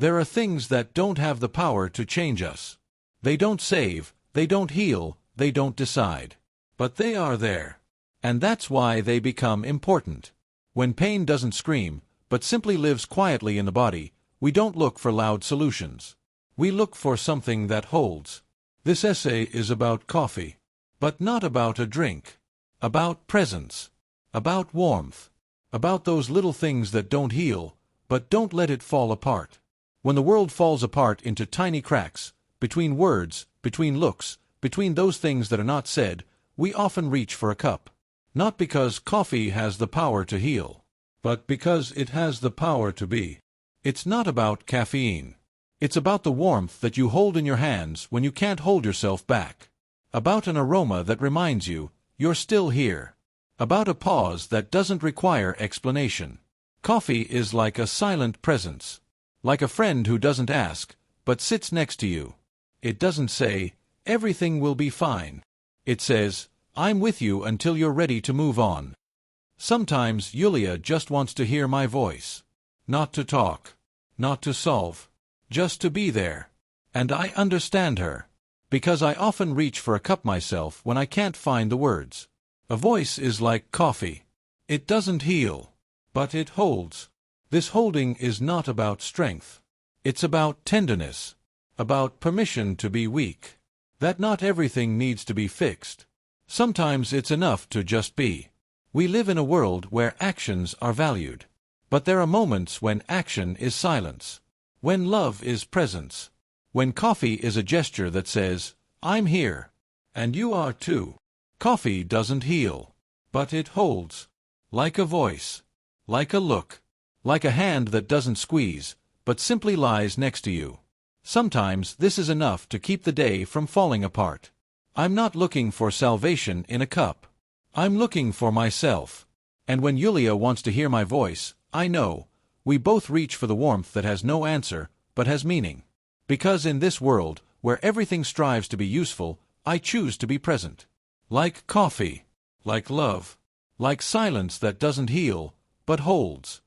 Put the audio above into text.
There are things that don't have the power to change us. They don't save, they don't heal, they don't decide. But they are there. And that's why they become important. When pain doesn't scream, but simply lives quietly in the body, we don't look for loud solutions. We look for something that holds. This essay is about coffee. But not about a drink. About presence. About warmth. About those little things that don't heal, but don't let it fall apart. When the world falls apart into tiny cracks, between words, between looks, between those things that are not said, we often reach for a cup. Not because coffee has the power to heal, but because it has the power to be. It's not about caffeine. It's about the warmth that you hold in your hands when you can't hold yourself back. About an aroma that reminds you, you're still here. About a pause that doesn't require explanation. Coffee is like a silent presence. Like a friend who doesn't ask, but sits next to you. It doesn't say, everything will be fine. It says, I'm with you until you're ready to move on. Sometimes Yulia just wants to hear my voice. Not to talk. Not to solve. Just to be there. And I understand her. Because I often reach for a cup myself when I can't find the words. A voice is like coffee. It doesn't heal. But it holds. This holding is not about strength. It's about tenderness. About permission to be weak. That not everything needs to be fixed. Sometimes it's enough to just be. We live in a world where actions are valued. But there are moments when action is silence. When love is presence. When coffee is a gesture that says, I'm here. And you are too. Coffee doesn't heal. But it holds. Like a voice. Like a look. Like a hand that doesn't squeeze, but simply lies next to you. Sometimes this is enough to keep the day from falling apart. I'm not looking for salvation in a cup. I'm looking for myself. And when Yulia wants to hear my voice, I know, we both reach for the warmth that has no answer, but has meaning. Because in this world, where everything strives to be useful, I choose to be present. Like coffee. Like love. Like silence that doesn't heal, but holds.